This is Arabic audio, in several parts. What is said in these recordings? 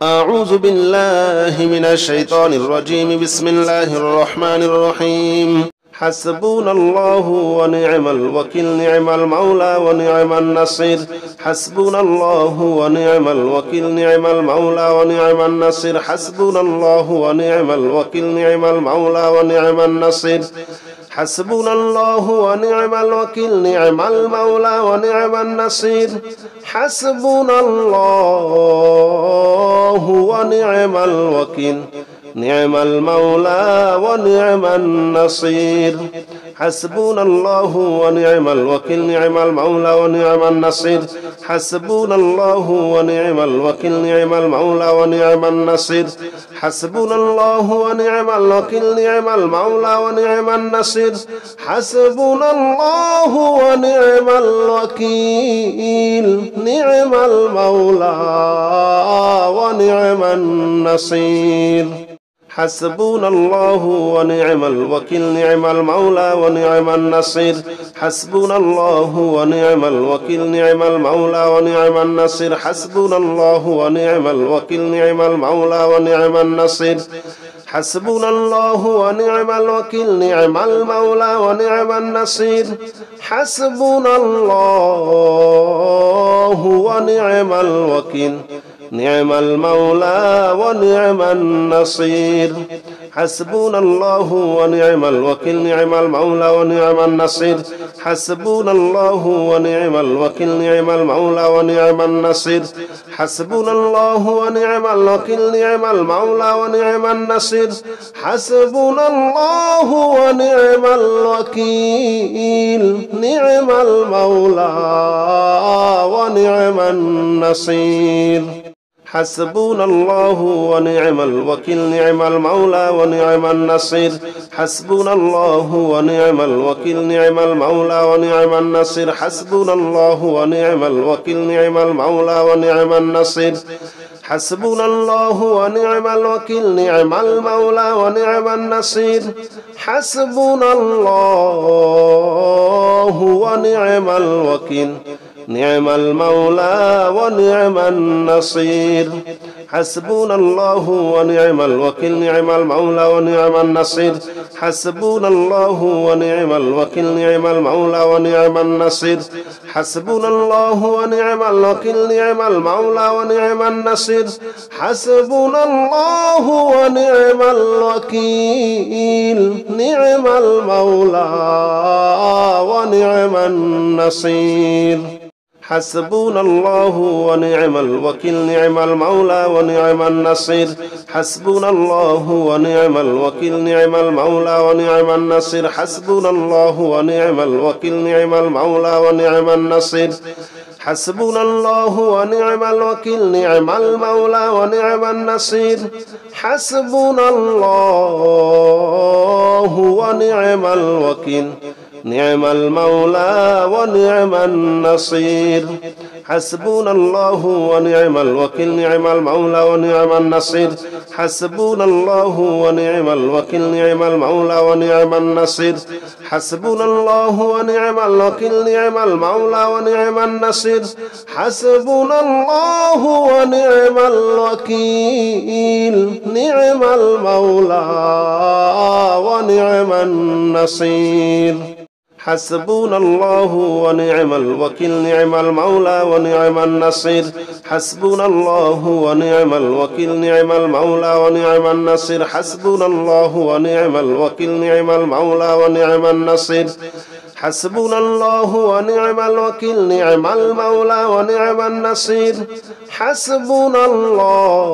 أعوذ بالله من الشيطان الرجيم. بسم الله الرحمن الرحيم. حسبنا الله ونعم الوكيل، نعم المولى ونعم النصير. حسبنا الله ونعم الوكيل، نعم المولى ونعم النصير. حسبنا الله ونعم الوكيل، نعم المولى ونعم النصير. حسبنا الله ونعم الوكيل، نعم المولى ونعم النصير. حسبنا الله ونعم الوكيل، نعم المولى ونعم النصير. حسبنا الله ونعم الوكيل، نعم المولى ونعم النصير. حسبنا الله ونعم الوكيل، نعم المولى ونعم النصير. حسبنا الله ونعم الوكيل، نعم المولى ونعم النصير. حسبنا الله ونعم الوكيل، نعم المولى ونعم النصير. حسبنا الله ونعم الوكيل، نعم المولى ونعم النصير. حسبنا الله ونعم الوكيل، نعم المولى ونعم النصير. حسبنا الله ونعم الوكيل، نعم المولى ونعم النصير. حسبنا الله ونعم الوكيل، نعم المولى ونعم النصير. حسبنا الله ونعم الوكيل، نعم المولى ونعم النصير. حسبنا الله ونعم الوكيل، نعم المولى ونعم النصير. حسبنا الله ونعم الوكيل، نعم المولى ونعم النصير. حسبنا الله ونعم الوكيل، نعم المولى ونعم النصير. حسبنا الله ونعم الوكيل، نعم المولى ونعم النصير. حسبنا الله ونعم الوكيل، نعم المولى ونعم النصير. حسبنا الله ونعم الوكيل، نعم المولى ونعم النصير. حسبنا الله ونعم الوكيل، نعم المولى ونعم النصير. حسبنا الله ونعم الوكيل، نعم المولى ونعم النصير. حسبنا الله ونعم الوكيل، نعم المولى ونعم النصير. حسبنا الله ونعم الوكيل، نعم المولى ونعم النصير. حسبنا الله ونعم الوكيل، نعم المولى ونعم النصير. حسبنا الله ونعم الوكيل، نعم المولى ونعم النصير. حسبنا الله ونعم الوكيل، نعم المولى ونعم النصير. حسبنا الله ونعم الوكيل، نعم المولى ونعم النصير. حسبنا الله ونعم الوكيل، نعم المولى ونعم النصير. حسبنا الله ونعم الوكيل، نعم المولى ونعم النصير. حسبنا الله ونعم الوكيل، نعم المولى ونعم النصير. حسبنا الله ونعم الوكيل، نعم المولى ونعم النصير. حسبنا الله ونعم الوكيل، نعم المولى ونعم النصير. حسبنا الله ونعم الوكيل، نعم المولى ونعم النصير. حسبنا الله ونعم الوكيل، نعم المولى ونعم النصير. حسبنا الله ونعم الوكيل، نعم المولى ونعم النصير. حسبنا الله ونعم الوكيل، نعم المولى ونعم النصير. حسبنا الله ونعم الوكيل، نعم المولى ونعم النصير. حسبنا الله ونعم الوكيل، نعم المولى ونعم النصير. حسبنا الله ونعم الوكيل، نعم المولى ونعم النصير. حسبنا الله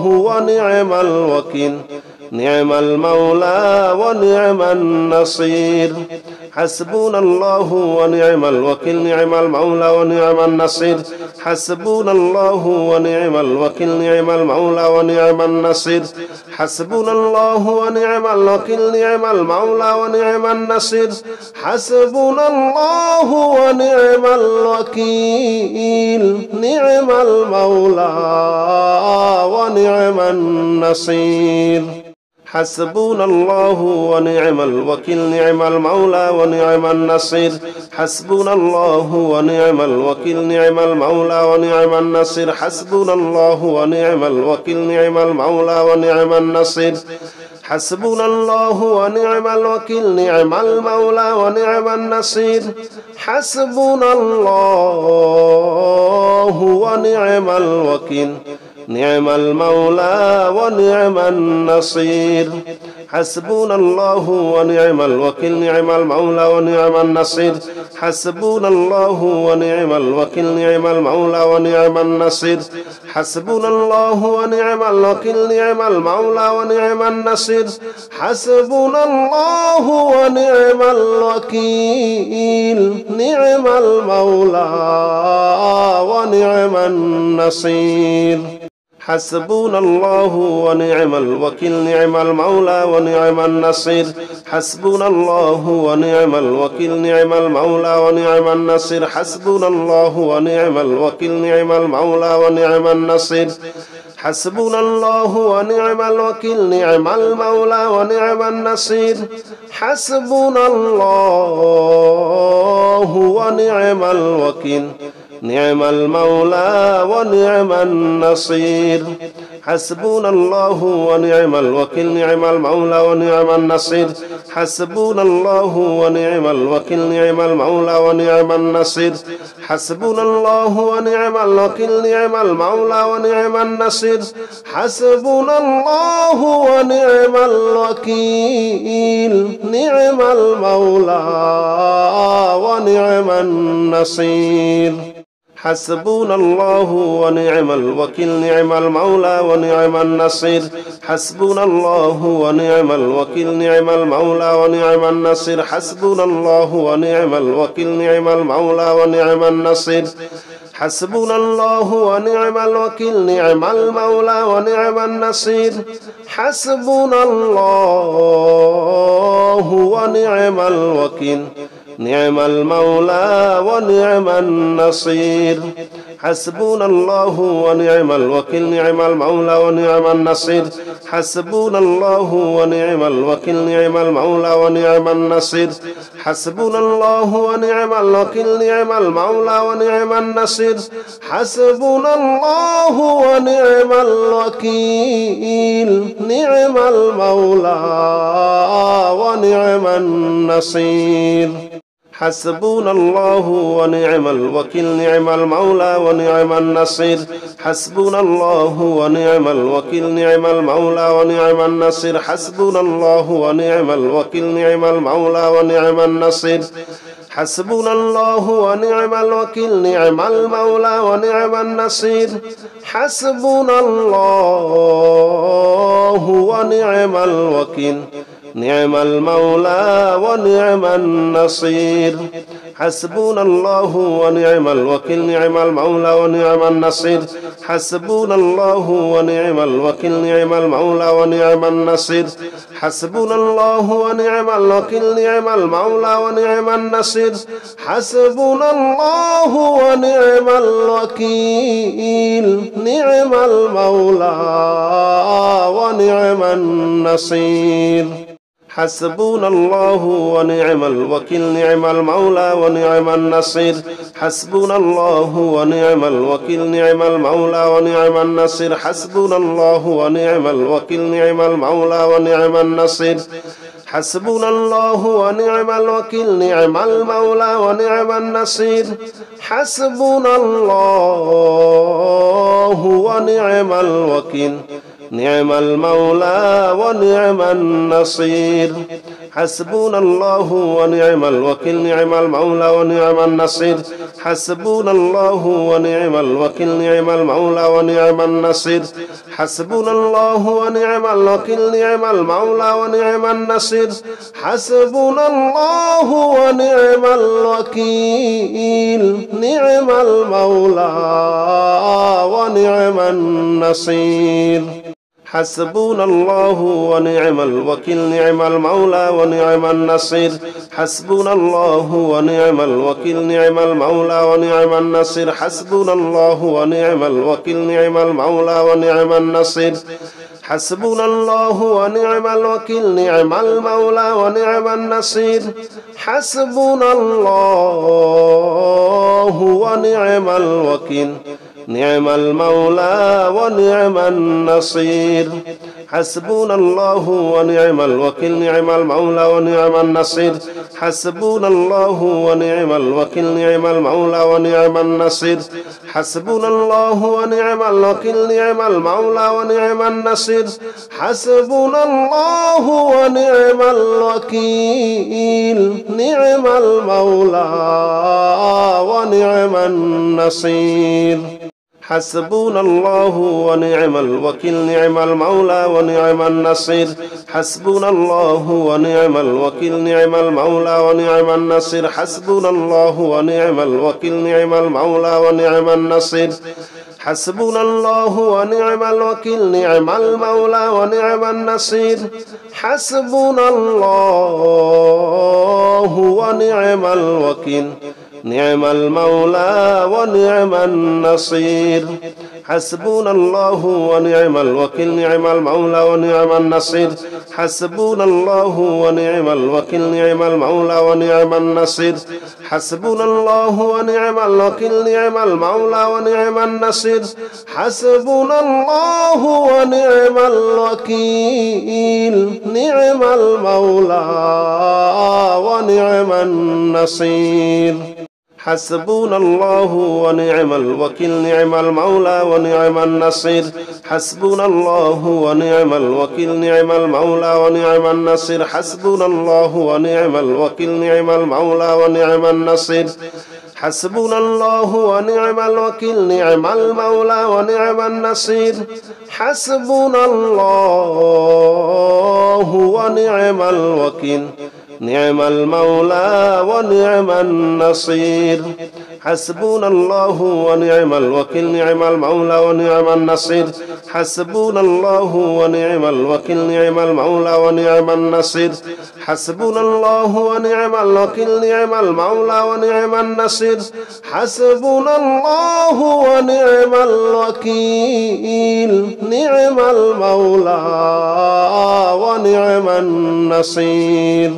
ونعم الوكيل، نعم المولى ونعم النصير. حسبنا الله ونعم الوكيل، نعم المولى ونعم النصير. حسبنا الله ونعم الوكيل، نعم المولى ونعم النصير. حسبنا الله ونعم الوكيل، نعم المولى ونعم النصير. حسبنا الله ونعم الوكيل، نعم المولى ونعم النصير. حسبنا الله ونعم الوكيل نعم المولى ونعم النصير حسبنا الله ونعم الوكيل نعم المولى ونعم النصير حسبنا الله ونعم الوكيل نعم المولى ونعم النصير حسبنا الله ونعم الوكيل نعم المولى ونعم النصير حسبنا الله ونعم الوكيل نعم المولى ونعم النصير حسبنا الله ونعم الوكيل نعم المولى ونعم النصير حسبنا الله ونعم الوكيل نعم المولى ونعم النصير حسبنا الله ونعم الوكيل نعم المولى ونعم النصير حسبنا الله ونعم الوكيل نعم المولى ونعم النصير حسبنا الله ونعم الوكيل نعم المولى ونعم النصير حسبنا الله ونعم الوكيل نعم المولى ونعم النصير حسبنا الله ونعم الوكيل نعم المولى ونعم النصير حسبنا الله ونعم الوكيل نعم المولى ونعم النصير حسبنا الله ونعم الوكيل نعم المولى ونعم النصير حسبنا الله ونعم الوكيل نعم المولى ونعم النصير حسبنا الله ونعم الوكيل نعم المولى ونعم النصير حسبنا الله ونعم الوكيل نعم المولى ونعم النصير حسبنا الله ونعم الوكيل نعم المولى ونعم النصير حسبنا الله ونعم الوكيل نعم المولى ونعم النصير حسبنا الله ونعم الوكيل نعم المولى ونعم النصير حسبنا الله ونعم الوكيل نعم المولى ونعم النصير حسبنا الله ونعم الوكيل نعم المولى ونعم النصير حسبنا الله ونعم الوكيل نعم المولى ونعم النصير حسبنا الله ونعم الوكيل نعم المولى ونعم النصير حسبنا الله ونعم الوكيل نعم المولى ونعم النصير حسبنا الله ونعم الوكيل نعم المولى ونعم النصير حسبنا الله ونعم الوكيل نعم المولى ونعم النصير حسبنا الله ونعم الوكيل نعم المولى ونعم النصير حسبنا الله ونعم الوكيل نعم المولى ونعم النصير حسبنا الله ونعم الوكيل نعم المولى ونعم النصير حسبنا الله ونعم الوكيل نعم المولى ونعم النصير حسبنا الله ونعم الوكيل نعم المولى ونعم النصير حسبنا الله ونعم الوكيل نعم المولى ونعم النصير حسبنا الله ونعم الوكيل نعم المولى ونعم النصير حسبنا الله ونعم الوكيل نعم المولى ونعم النصير حسبنا الله ونعم الوكيل نعم المولى ونعم النصير حسبنا الله ونعم الوكيل نعم المولى ونعم النصير حسبنا الله ونعم الوكيل نعم المولى ونعم النصير حسبنا الله ونعم الوكيل نعم المولى ونعم النصير حسبنا الله ونعم الوكيل نعم المولى ونعم النصير حسبنا الله ونعم الوكيل نعم المولى ونعم النصير حسبنا الله ونعم الوكيل نعم المولى ونعم النصير حسبنا الله ونعم الوكيل نعم المولى ونعم النصير حسبنا الله ونعم الوكيل نعم المولى ونعم النصير حسبنا الله ونعم الوكيل نعم المولى ونعم النصير حسبنا الله ونعم الوكيل نعم المولى ونعم النصير حسبنا الله ونعم الوكيل نعم المولى ونعم النصير حسبنا الله ونعم الوكيل نعم المولى ونعم النصير حسبنا الله ونعم الوكيل نعم المولى ونعم النصير حسبنا الله ونعم الوكيل نعم المولى ونعم النصير حسبنا الله ونعم الوكيل نعم المولى ونعم النصير حسبنا الله ونعم الوكيل نعم المولى ونعم النصير حسبنا الله ونعم الوكيل نعم المولى ونعم النصير حسبنا الله ونعم الوكيل نعم المولى ونعم النصير حسبنا الله ونعم الوكيل نعم المولى ونعم النصير حسبنا الله ونعم الوكيل نعم المولى ونعم النصير حسبنا الله ونعم الوكيل نعم المولى ونعم النصير حسبنا الله ونعم الوكيل نعم المولى ونعم النصير حسبنا الله ونعم الوكيل نعم المولى ونعم النصير حسبنا الله ونعم الوكيل نعم المولى ونعم النصير حسبنا الله ونعم الوكيل نعم المولى ونعم النصير حسبنا الله ونعم الوكيل نعم المولى ونعم النصير حسبنا الله ونعم الوكيل نعم المولى ونعم النصير حسبنا الله ونعم الوكيل نعم المولى ونعم النصير حسبنا الله ونعم الوكيل نعم المولى ونعم النصير حسبنا الله ونعم الوكيل نعم المولى ونعم النصير حسبنا الله ونعم الوكيل نعم المولى ونعم النصير حسبنا الله ونعم الوكيل نعم المولى ونعم النصير حسبنا الله ونعم الوكيل نعم المولى ونعم النصير حسبنا الله ونعم الوكيل نعم المولى ونعم النصير حسبنا الله ونعم الوكيل نعم المولى ونعم النصير حسبنا الله ونعم الوكيل نعم المولى ونعم النصير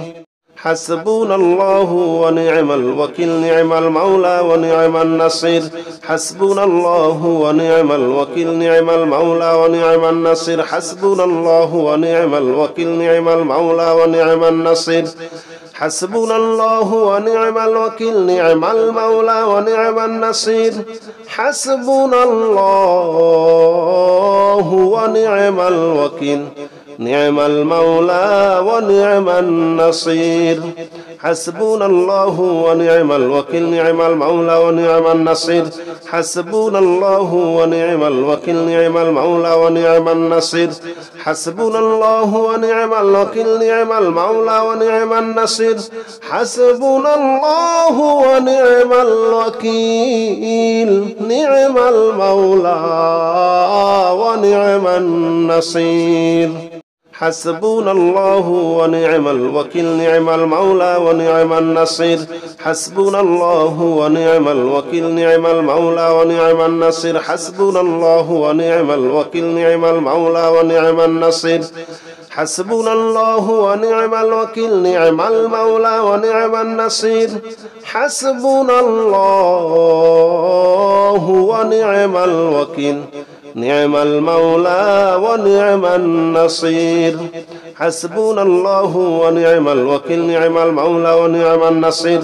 حسبنا الله ونعم الوكيل نعم المولى ونعم النصير حسبنا الله ونعم الوكيل نعم المولى ونعم النصير حسبنا الله ونعم الوكيل نعم المولى ونعم النصير حسبنا الله ونعم الوكيل نعم المولى ونعم النصير حسبنا الله ونعم الوكيل نعم المولى ونعم النصير حسبنا الله ونعم الوكيل نعم المولى ونعم النصير حسبنا الله ونعم الوكيل نعم المولى ونعم النصير حسبنا الله ونعم الوكيل نعم المولى ونعم النصير حسبنا الله ونعم الوكيل نعم المولى ونعم النصير حسبنا الله ونعم الوكيل نعم المولى ونعم النصير حسبنا الله ونعم الوكيل نعم المولى ونعم النصير حسبنا الله ونعم الوكيل نعم المولى ونعم النصير حسبنا الله ونعم الوكيل نعم المولى ونعم النصير حسبنا الله ونعم الوكيل نعم المولى ونعم النصير حسبنا الله ونعم الوكيل نعم المولى ونعم النصير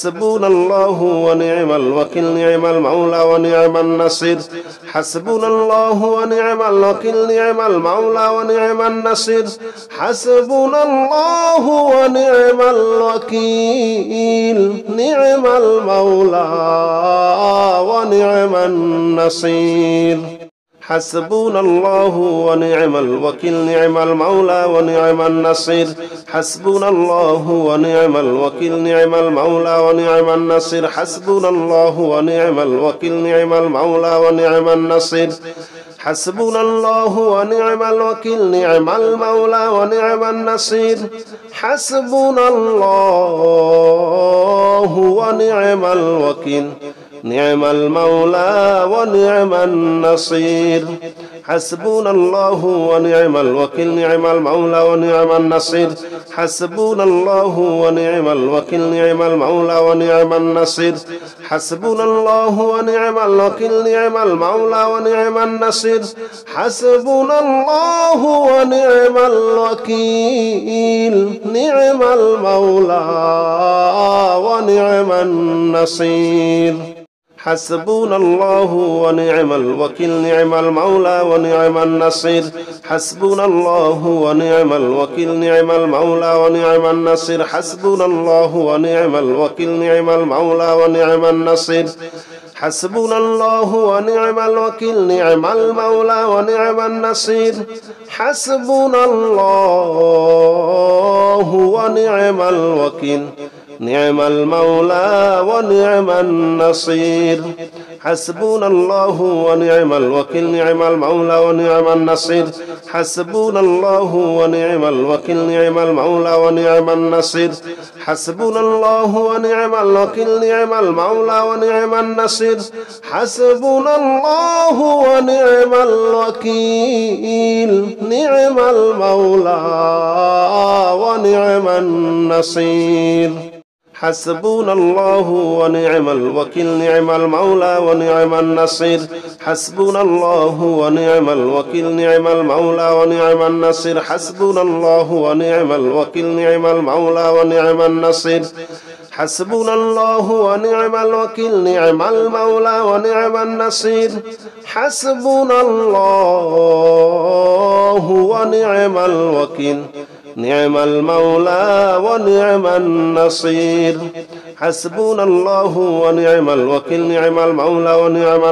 حسبنا الله ونعم الوكيل نعم المولى ونعم النصير حسبنا الله ونعم الوكيل نعم المولى ونعم النصير حسبنا الله ونعم الوكيل نعم المولى ونعم النصير حسبنا الله ونعم الوكيل نعم المولى ونعم النصير حسبنا الله ونعم الوكيل نعم المولى ونعم النصير حسبنا الله ونعم الوكيل نعم المولى ونعم النصير حسبنا الله ونعم الوكيل نعم المولى ونعم النصير حسبنا الله ونعم الوكيل نعم المولى ونعم النصير حسبنا الله ونعم الوكيل نعم المولى ونعم النصير حسبنا الله ونعم الوكيل نعم المولى ونعم النصير حسبنا الله ونعم الوكيل نعم المولى ونعم النصير حسبنا الله ونعم الوكيل نعم المولى ونعم النصير حسبنا الله ونعم الوكيل نعم المولى ونعم النصير حسبنا الله ونعم الوكيل نعم المولى ونعم النصير حسبنا الله ونعم الوكيل نعم المولى ونعم النصير حسبنا الله ونعم الوكيل نعم المولى ونعم النصير حسبنا الله ونعم الوكيل نعم المولى ونعم النصير حسبنا الله ونعم الوكيل نعم المولى ونعم النصير حسبنا الله ونعم الوكيل نعم المولى ونعم النصير حسبنا الله ونعم الوكيل نعم المولى ونعم النصير حسبنا الله ونعم الوكيل نعم المولى ونعم النصير حسبنا الله ونعم الوكيل نعم المولى ونعم النصير حسبنا الله ونعم الوكيل نعم المولى ونعم النصير حسبنا الله ونعم الوكيل نعم المولى ونعم النصير حسبنا الله ونعم الوكيل نعم المولى ونعم النصير حسبنا الله ونعم الوكيل نعم المولى ونعم النصير حسبنا الله ونعم الوكيل نعم المولى ونعم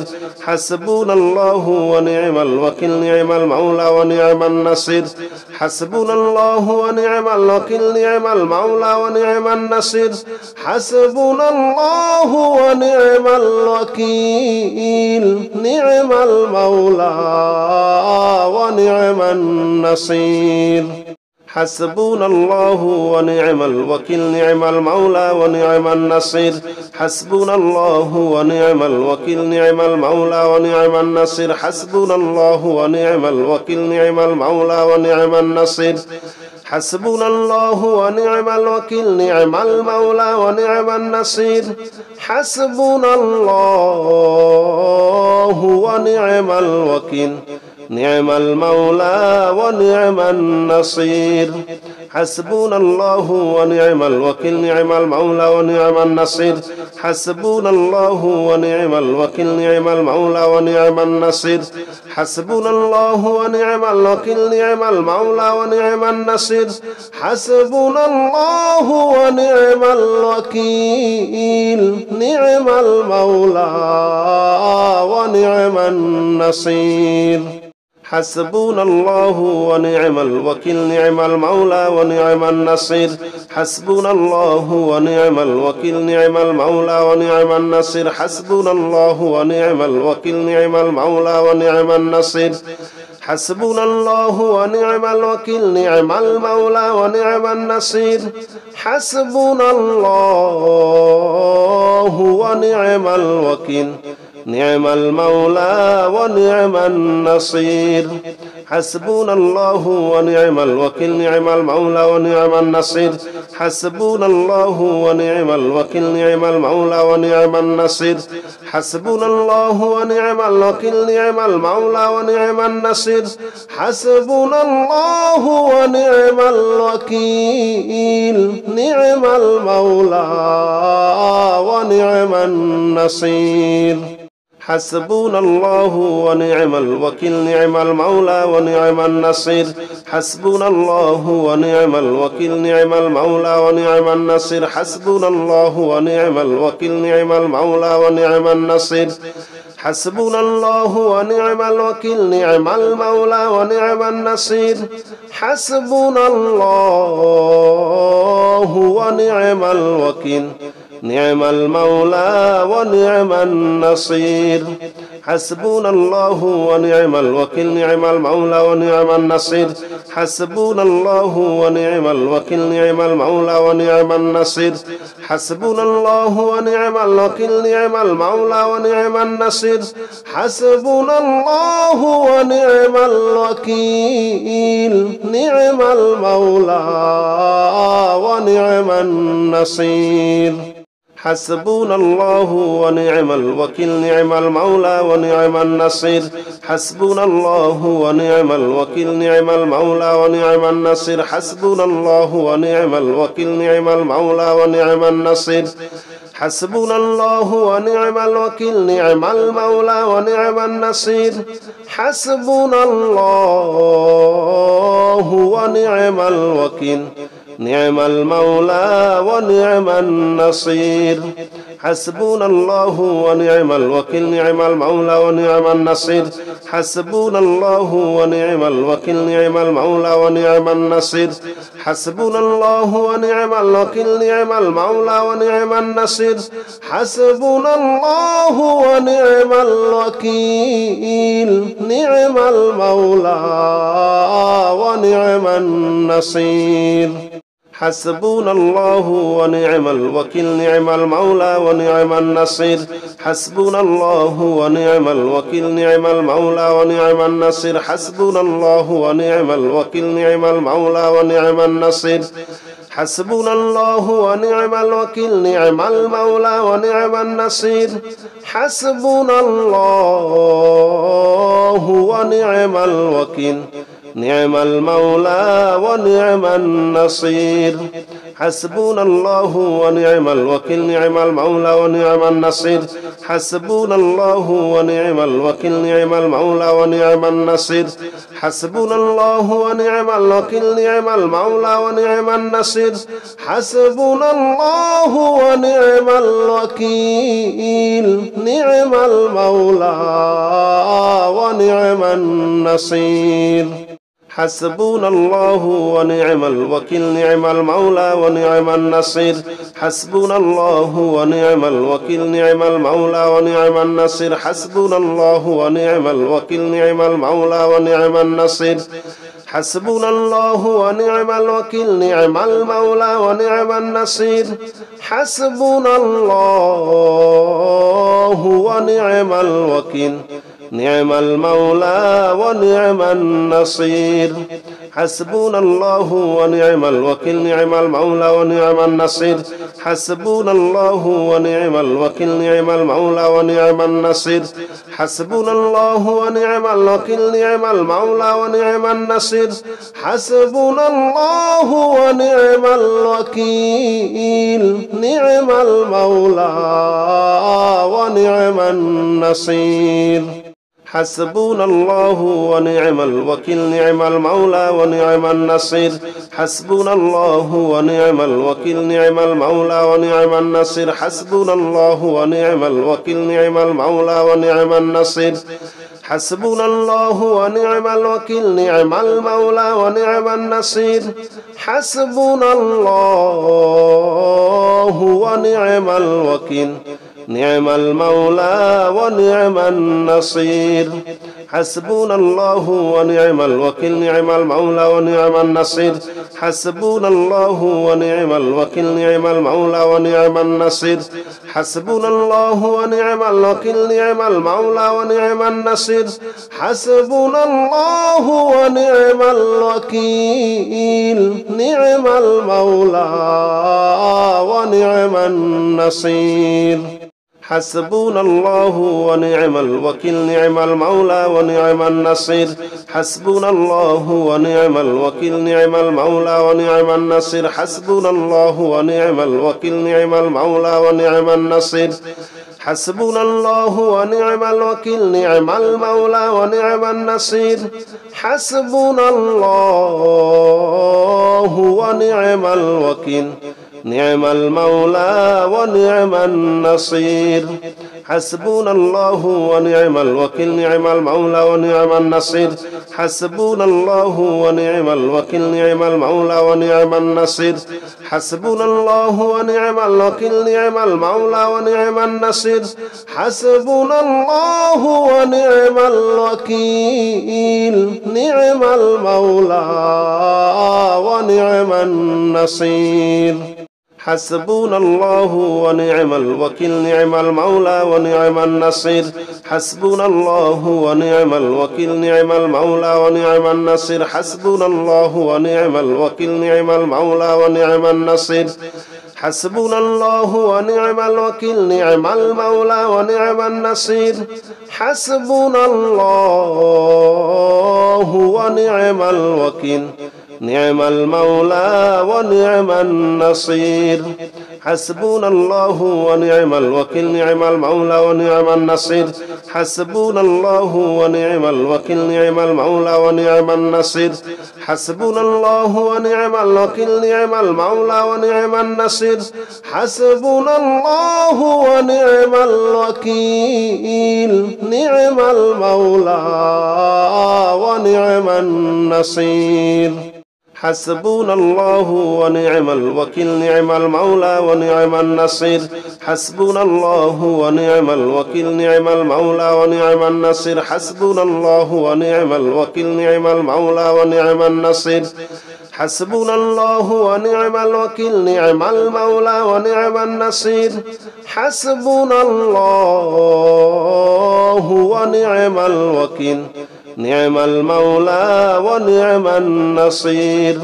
النصير حسبنا الله ونعم الوكيل نعم المولى ونعم النصير حسبنا الله ونعم الوكيل نعم المولى ونعم النصير حسبنا الله ونعم الوكيل نعم المولى ونعم النصير حسبنا الله ونعم الوكيل نعم المولى ونعم النصير حسبنا الله ونعم الوكيل نعم المولى ونعم النصير حسبنا الله ونعم الوكيل نعم المولى ونعم النصير حسبنا الله ونعم الوكيل نعم المولى ونعم النصير حسبنا الله ونعم الوكيل نعم المولى ونعم النصير حسبنا الله ونعم الوكيل نعم المولى ونعم النصير حسبنا الله ونعم الوكيل نعم المولى ونعم النصير حسبنا الله ونعم الوكيل نعم المولى ونعم النصير حسبنا الله ونعم الوكيل نعم المولى ونعم النصير حسبنا الله ونعم الوكيل نعم المولى ونعم النصير حسبنا الله ونعم الوكيل نعم المولى ونعم النصير حسبنا الله ونعم الوكيل نعم المولى ونعم النصير حسبنا الله ونعم الوكيل نعم المولى ونعم النصير حسبنا الله ونعم الوكيل نعم المولى ونعم النصير حسبنا الله ونعم الوكيل نعم المولى ونعم النصير حسبنا الله ونعم الوكيل نعم المولى ونعم النصير حسبنا الله ونعم الوكيل نعم المولى ونعم النصير حسبنا الله ونعم الوكيل نعم المولى ونعم النصير حسبنا الله ونعم الوكيل نعم المولى ونعم النصير حسبنا الله ونعم الوكيل نعم المولى ونعم النصير حسبنا الله ونعم الوكيل نعم المولى ونعم النصير حسبنا الله ونعم الوكيل نعم المولى ونعم النصير حسبنا الله ونعم الوكيل نعم المولى ونعم النصير حسبنا الله ونعم الوكيل نعم المولى ونعم النصير حسبنا الله ونعم الوكيل نعم المولى ونعم النصير حسبنا الله ونعم الوكيل نعم المولى ونعم النصير حسبنا الله ونعم الوكيل نعم المولى ونعم النصير حسبنا الله ونعم الوكيل نعم المولى ونعم النصير حسبنا الله ونعم الوكيل نعم المولى ونعم النصير حسبنا الله ونعم الوكيل نعم المولى ونعم النصير حسبنا الله ونعم الوكيل نعم المولى ونعم النصير حسبنا الله ونعم الوكيل نعم المولى ونعم النصير حسبنا الله ونعم الوكيل نعم المولى ونعم النصير حسبنا الله ونعم الوكيل نعم المولى ونعم النصير حسبنا الله ونعم الوكيل نعم المولى ونعم النصير حسبنا الله ونعم الوكيل نعم المولى ونعم النصير حسبنا الله ونعم الوكيل نعم المولى ونعم النصير حسبنا الله ونعم الوكيل نعم المولى ونعم النصير حسبنا الله ونعم الوكيل نعم المولى ونعم النصير حسبنا الله ونعم الوكيل نعم المولى ونعم النصير حسبنا الله ونعم الوكيل نعم المولى ونعم النصير حسبنا الله ونعم الوكيل نعم المولى ونعم النصير حسبنا الله ونعم الوكيل نعم المولى ونعم النصير حسبنا الله ونعم الوكيل نعم المولى ونعم النصير حسبنا الله ونعم الوكيل نعم المولى ونعم النصير حسبنا الله ونعم الوكيل نعم المولى ونعم النصير حسبنا الله ونعم الوكيل نعم المولى ونعم النصير حسبنا الله ونعم الوكيل نعم المولى ونعم النصير حسبنا الله ونعم الوكيل نعم المولى ونعم النصير حسبنا الله ونعم الوكيل نعم المولى ونعم النصير حسبنا الله ونعم الوكيل نعم المولى ونعم النصير حسبنا الله ونعم الوكيل نعم المولى ونعم النصير حسبنا الله ونعم الوكيل نعم المولى ونعم النصير حسبنا الله ونعم الوكيل نعم المولى ونعم النصير حسبنا الله ونعم الوكيل نعم المولى ونعم النصير حسبنا الله ونعم الوكيل نعم المولى ونعم النصير حسبنا الله ونعم الوكيل نعم المولى ونعم النصير حسبنا الله ونعم الوكيل نعم المولى ونعم النصير حسبنا الله ونعم الوكيل نعم المولى ونعم النصير حسبنا الله ونعم الوكيل نعم المولى ونعم النصير حسبنا الله ونعم الوكيل نعم المولى ونعم النصير حسبنا الله ونعم الوكيل نعم المولى ونعم النصير حسبنا الله ونعم الوكيل نعم المولى ونعم النصير حسبنا الله ونعم الوكيل نعم المولى ونعم النصير حسبنا الله ونعم الوكيل نعم المولى ونعم النصير حسبنا الله ونعم الوكيل نعم المولى ونعم النصير حسبنا الله ونعم الوكيل نعم المولى ونعم النصير حسبنا الله ونعم الوكيل نعم المولى ونعم النصير حسبنا الله ونعم الوكيل نعم المولى ونعم النصير حسبنا الله ونعم الوكيل نعم المولى ونعم النصير حسبنا الله ونعم الوكيل نعم المولى ونعم النصير حسبنا الله ونعم الوكيل نعم المولى ونعم النصير حسبنا الله ونعم الوكيل نعم المولى ونعم النصير حسبنا الله ونعم الوكيل نعم المولى ونعم النصير حسبنا الله ونعم الوكيل نعم المولى ونعم النصير حسبنا الله ونعم الوكيل نعم المولى ونعم النصير حسبنا الله ونعم الوكيل نعم المولى ونعم النصير حسبنا الله ونعم الوكيل نعم المولى ونعم النصير حسبنا الله ونعم الوكيل نعم المولى ونعم النصير حسبنا الله ونعم الوكيل نعم المولى ونعم النصير حسبنا الله ونعم الوكيل نعم المولى ونعم النصير حسبنا الله ونعم الوكيل نعم المولى ونعم النصير حسبنا الله ونعم الوكيل نعم المولى ونعم النصير حسبنا الله ونعم الوكيل نعم المولى ونعم النصير حسبنا الله ونعم الوكيل نعم المولى ونعم النصير حسبنا الله ونعم الوكيل نعم المولى ونعم النصير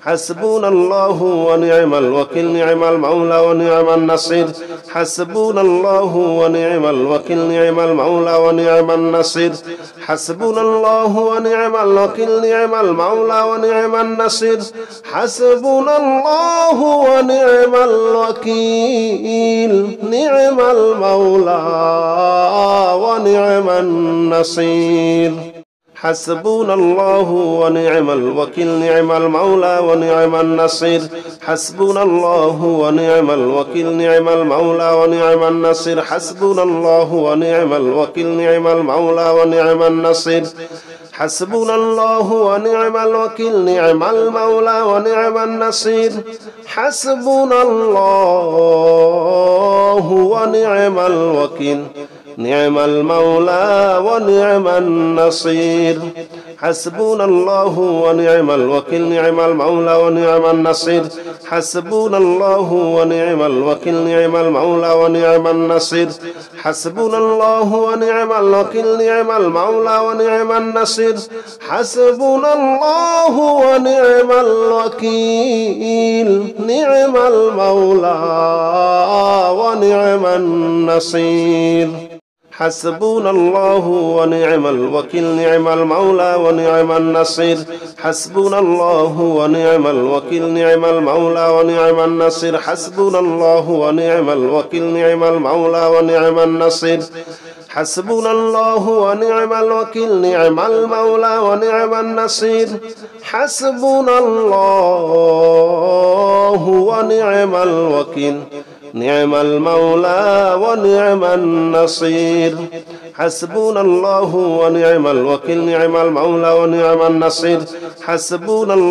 حسبنا الله ونعم الوكيل نعم المولى ونعم النصير حسبنا الله ونعم الوكيل نعم المولى ونعم النصير حسبنا الله ونعم الوكيل نعم المولى ونعم النصير حسبنا الله ونعم الوكيل نعم المولى ونعم النصير حسبنا الله ونعم الوكيل نعم المولى ونعم النصير حسبنا الله ونعم الوكيل نعم المولى ونعم النصير حسبنا الله ونعم الوكيل نعم المولى ونعم النصير حسبنا الله ونعم الوكيل نعم المولى ونعم النصير حسبنا الله ونعم الوكيل نعم المولى ونعم النصير حسبنا الله ونعم الوكيل نعم المولى ونعم النصير حسبنا الله ونعم الوكيل نعم المولى ونعم النصير حسبنا الله ونعم الوكيل نعم المولى ونعم النصير حسبنا الله ونعم الوكيل نعم المولى ونعم النصير حسبنا الله ونعم الوكيل نعم المولى ونعم النصير حسبنا الله ونعم الوكيل نعم المولى ونعم النصير حسبنا الله ونعم الوكيل نعم المولى ونعم النصير حسبنا الله ونعم الوكيل نعم المولى ونعم النصير حسبنا الله ونعم الوكيل نعم المولى ونعم النصير حسبنا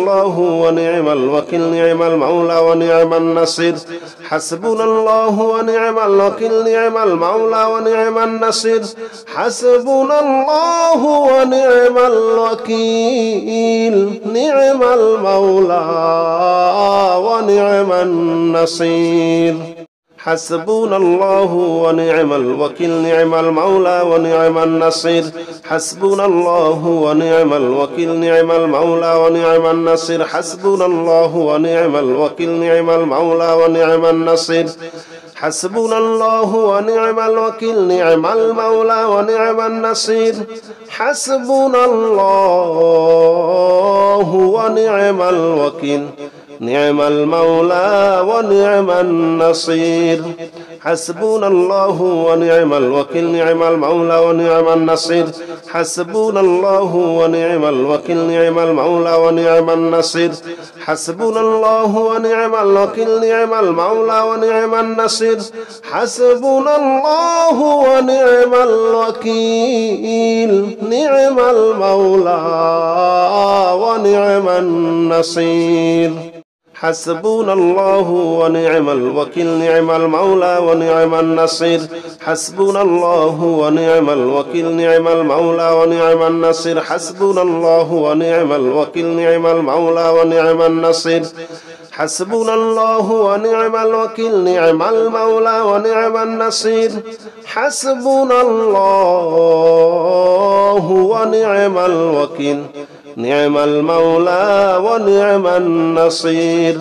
الله ونعم الوكيل نعم المولى ونعم النصير حسبنا الله ونعم الوكيل نعم المولى ونعم النصير حسبنا الله ونعم الوكيل نعم المولى ونعم النصير حسبنا الله ونعم الوكيل نعم المولى ونعم النصير حسبنا الله ونعم الوكيل نعم المولى ونعم النصير حسبنا الله ونعم الوكيل نعم المولى ونعم النصير حسبنا الله ونعم الوكيل نعم المولى ونعم النصير حسبنا الله ونعم الوكيل نعم المولى ونعم النصير حسبنا الله ونعم الوكيل نعم المولى ونعم النصير حسبنا الله ونعم الوكيل نعم المولى ونعم النصير حسبنا الله ونعم الوكيل نعم المولى ونعم النصير حسبنا الله ونعم الوكيل نعم المولى ونعم النصير حسبنا الله ونعم الوكيل نعم المولى ونعم النصير حسبنا الله ونعم الوكيل نعم المولى ونعم النصير حسبنا الله ونعم الوكيل نعم المولى ونعم النصير حسبنا الله ونعم الوكيل نعم المولى ونعم النصير حسبنا الله ونعم الوكيل نعم المولى ونعم النصير حسبنا الله ونعم الوكيل نعم المولى ونعم النصير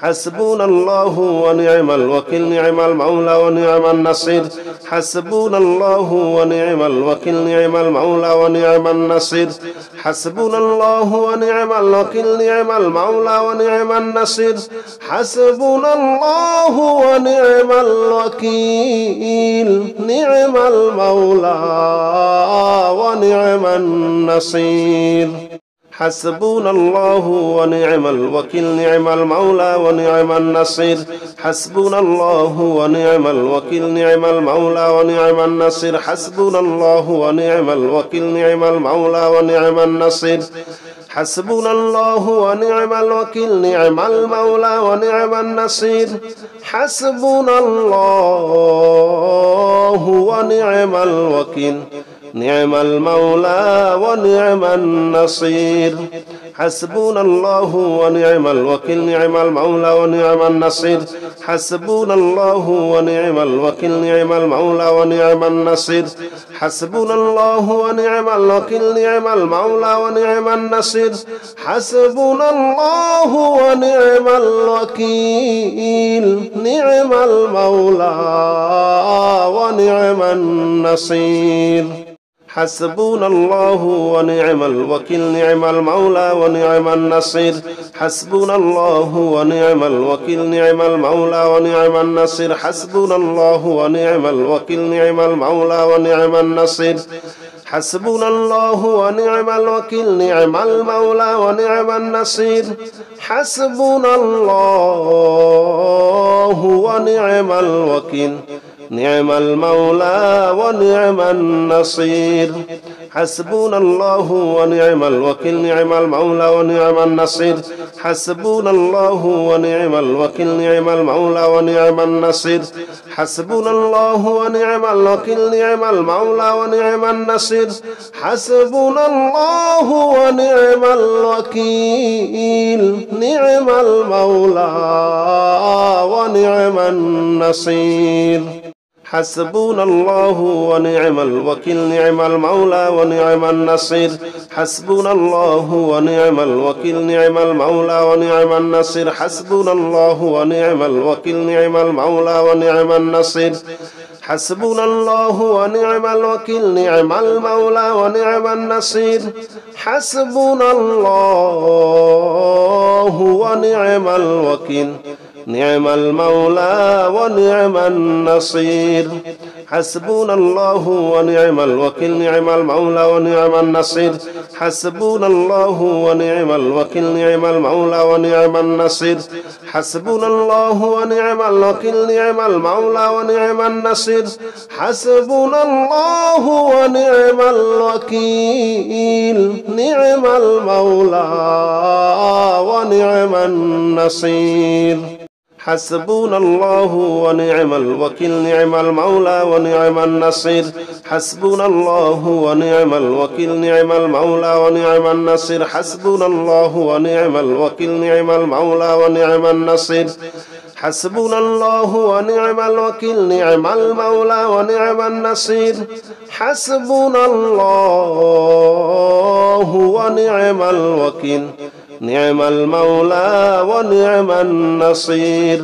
حسبنا الله ونعم الوكيل نعم المولى ونعم النصير حسبنا الله ونعم الوكيل نعم المولى ونعم النصير حسبنا الله ونعم الوكيل نعم المولى ونعم النصير حسبنا الله ونعم الوكيل نعم المولى ونعم النصير حسبنا الله ونعم الوكيل نعم المولى ونعم النصير حسبنا الله ونعم الوكيل نعم المولى ونعم النصير حسبنا الله ونعم الوكيل نعم المولى ونعم النصير حسبنا الله ونعم الوكيل نعم المولى ونعم النصير حسبنا الله ونعم الوكيل نعم المولى ونعم النصير حسبنا الله ونعم الوكيل نعم المولى ونعم النصير حسبنا الله ونعم الوكيل نعم المولى ونعم النصير حسبنا الله ونعم الوكيل نعم المولى ونعم النصير حسبنا الله ونعم الوكيل نعم المولى ونعم النصير حسبنا الله ونعم الوكيل نعم المولى ونعم النصير حسبنا الله ونعم الوكيل نعم المولى ونعم النصير حسبنا الله ونعم الوكيل نعم المولى ونعم النصير حسبنا الله ونعم الوكيل نعم المولى ونعم النصير حسبنا الله ونعم الوكيل نعم المولى ونعم النصير حسبنا الله ونعم الوكيل نعم المولى ونعم النصير حسبنا الله ونعم الوكيل نعم المولى ونعم النصير حسبنا الله ونعم الوكيل نعم المولى ونعم النصير حسبنا الله ونعم الوكيل نعم المولى ونعم النصير حسبنا الله ونعم الوكيل نعم المولى ونعم النصير حسبنا الله ونعم الوكيل نعم المولى ونعم النصير حسبنا الله ونعم الوكيل نعم المولى ونعم النصير حسبنا الله ونعم الوكيل نعم المولى ونعم النصير حسبنا الله ونعم الوكيل نعم المولى ونعم النصير حسبنا الله ونعم الوكيل نعم المولى ونعم النصير حسبنا الله ونعم الوكيل نعم المولى ونعم النصير حسبنا الله ونعم الوكيل نعم المولى ونعم النصير حسبنا الله ونعم الوكيل نعم المولى ونعم النصير حسبنا الله ونعم الوكيل نعم المولى ونعم النصير حسبنا الله ونعم الوكيل نعم المولى ونعم النصير حسبنا الله ونعم الوكيل نعم المولى ونعم النصير حسبنا الله ونعم الوكيل نعم المولى ونعم النصير حسبنا الله ونعم الوكيل نعم المولى ونعم النصير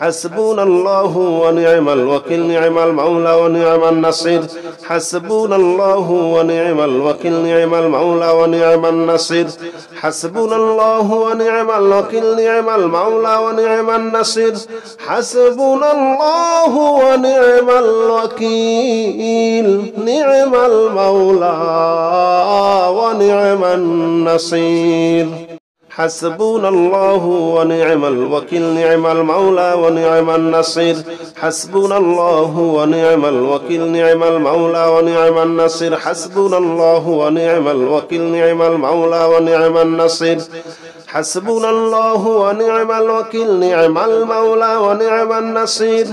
حسبنا الله ونعم الوكيل نعم المولى ونعم النصير حسبنا الله ونعم الوكيل نعم المولى ونعم النصير حسبنا الله ونعم الوكيل نعم المولى ونعم النصير حسبنا الله ونعم الوكيل نعم المولى ونعم النصير حسبنا الله ونعم الوكيل نعم المولى ونعم النصير حسبنا الله ونعم الوكيل نعم المولى ونعم النصير حسبنا الله ونعم الوكيل نعم المولى ونعم النصير حسبنا الله ونعم الوكيل نعم المولى ونعم النصير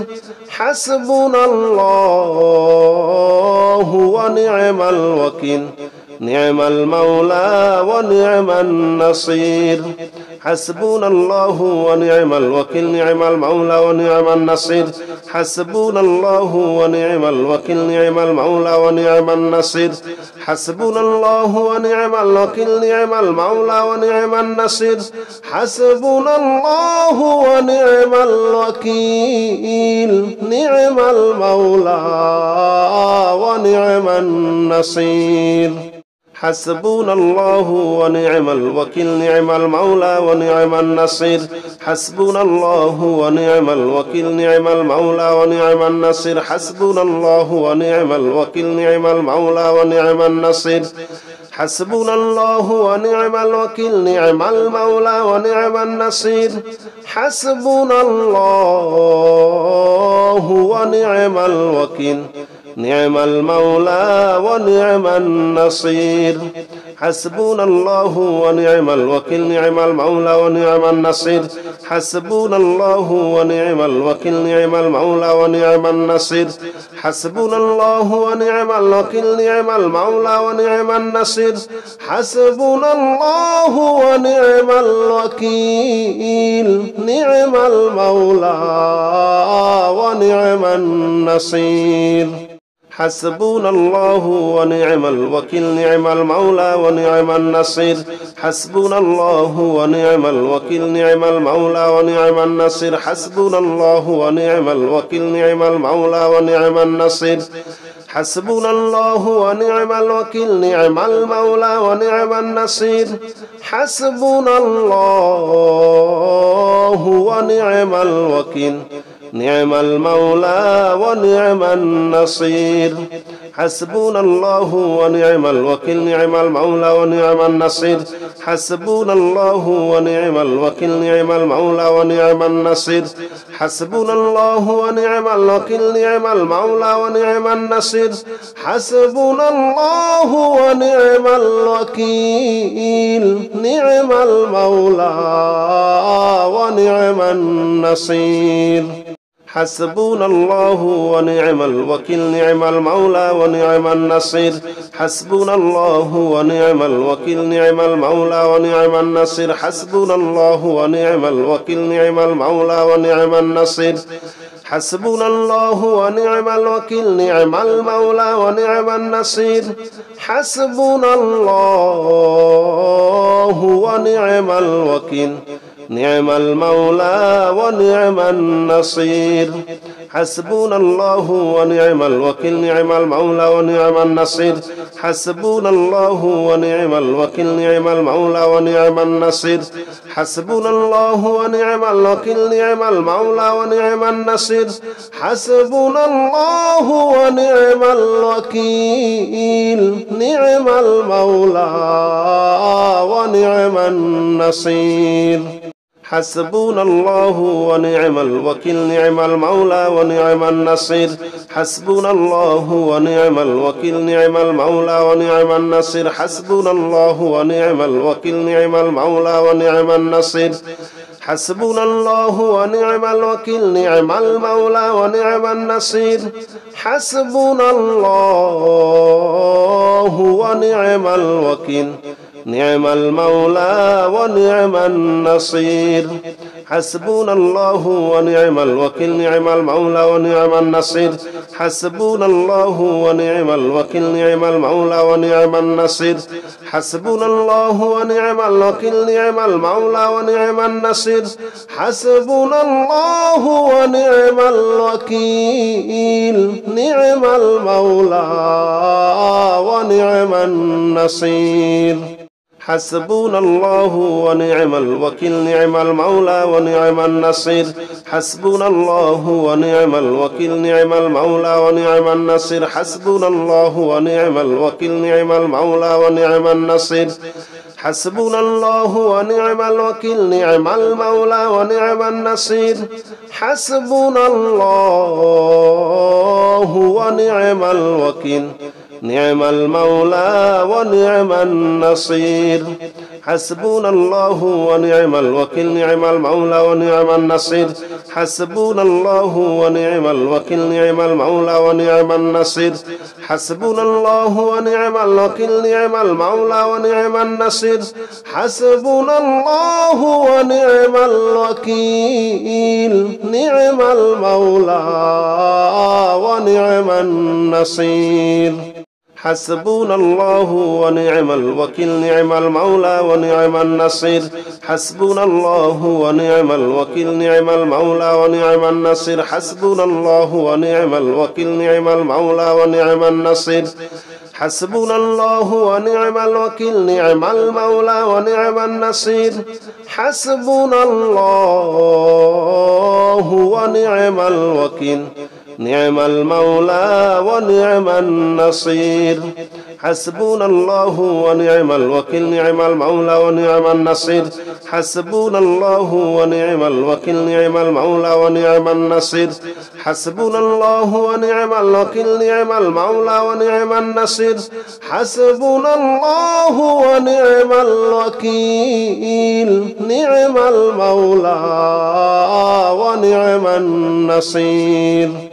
حسبنا الله ونعم الوكيل نعم المولى ونعم النصير حسبنا الله ونعم الوكيل نعم المولى ونعم النصير حسبنا الله ونعم الوكيل نعم المولى ونعم النصير حسبنا الله ونعم الوكيل نعم المولى ونعم النصير حسبنا الله ونعم الوكيل نعم المولى ونعم النصير حسبنا الله ونعم الوكيل نعم المولى ونعم النصير حسبنا الله ونعم الوكيل نعم المولى ونعم النصير حسبنا الله ونعم الوكيل نعم المولى ونعم النصير حسبنا الله ونعم الوكيل نعم المولى ونعم النصير حسبنا الله ونعم الوكيل نعم المولى ونعم النصير حسبنا الله ونعم الوكيل نعم المولى ونعم النصير حسبنا الله ونعم الوكيل نعم المولى ونعم النصير حسبنا الله ونعم الوكيل نعم المولى ونعم النصير حسبنا الله ونعم الوكيل نعم المولى ونعم النصير حسبنا الله ونعم الوكيل نعم المولى ونعم النصير حسبنا الله ونعم الوكيل نعم المولى ونعم النصير حسبنا الله ونعم الوكيل نعم المولى ونعم النصير حسبنا الله ونعم الوكيل نعم المولى ونعم النصير حسبنا الله ونعم الوكيل نعم المولى ونعم النصير حسبنا الله ونعم الوكيل نعم المولى ونعم النصير حسبنا الله ونعم الوكيل نعم المولى ونعم النصير حسبنا الله ونعم الوكيل نعم المولى ونعم النصير حسبنا الله ونعم الوكيل نعم المولى ونعم النصير حسبنا الله ونعم الوكيل نعم المولى ونعم النصير حسبنا الله ونعم الوكيل نعم المولى ونعم النصير حسبنا الله ونعم الوكيل نعم المولى ونعم النصير حسبنا الله ونعم الوكيل نعم المولى ونعم النصير حسبنا الله ونعم الوكيل نعم المولى ونعم النصير حسبنا الله ونعم الوكيل نعم المولى ونعم النصير حسبنا الله ونعم الوكيل نعم المولى ونعم النصير حسبنا الله ونعم الوكيل نعم المولى ونعم النصير حسبنا الله ونعم الوكيل نعم المولى ونعم النصير حسبنا الله ونعم الوكيل نعم المولى ونعم النصير حسبنا الله ونعم الوكيل نعم المولى ونعم النصير حسبنا الله ونعم الوكيل نعم المولى ونعم النصير حسبنا الله ونعم الوكيل نعم المولى ونعم النصير حسبنا الله ونعم الوكيل نعم المولى ونعم النصير حسبنا الله ونعم الوكيل نعم المولى ونعم النصير حسبنا الله ونعم الوكيل نعم المولى ونعم النصير حسبنا الله ونعم الوكيل نعم المولى ونعم النصير حسبنا الله ونعم الوكيل نعم المولى ونعم النصير حسبنا الله ونعم الوكيل نعم المولى ونعم النصير حسبنا الله ونعم الوكيل نعم المولى ونعم النصير حسبنا الله ونعم الوكيل نعم المولى ونعم النصير حسبنا الله ونعم الوكيل نعم المولى ونعم النصير حسبنا الله ونعم الوكيل نعم المولى ونعم النصير حسبنا الله ونعم الوكيل نعم المولى ونعم النصير حسبنا الله ونعم الوكيل نعم المولى ونعم النصير حسبنا الله ونعم الوكيل نعم المولى ونعم النصير حسبنا الله ونعم الوكيل نعم المولى ونعم النصير حسبنا الله ونعم الوكيل نعم المولى ونعم النصير حسبنا الله ونعم الوكيل نعم المولى ونعم النصير حسبنا الله ونعم الوكيل نعم المولى ونعم النصير حسبنا الله ونعم الوكيل نعم المولى ونعم النصير حسبنا الله ونعم الوكيل نعم المولى ونعم النصير حسبنا الله ونعم الوكيل نعم المولى ونعم النصير حسبنا الله ونعم الوكيل نعم المولى ونعم النصير حسبنا الله ونعم الوكيل نعم المولى ونعم النصير حسبنا الله ونعم الوكيل نعم المولى ونعم النصير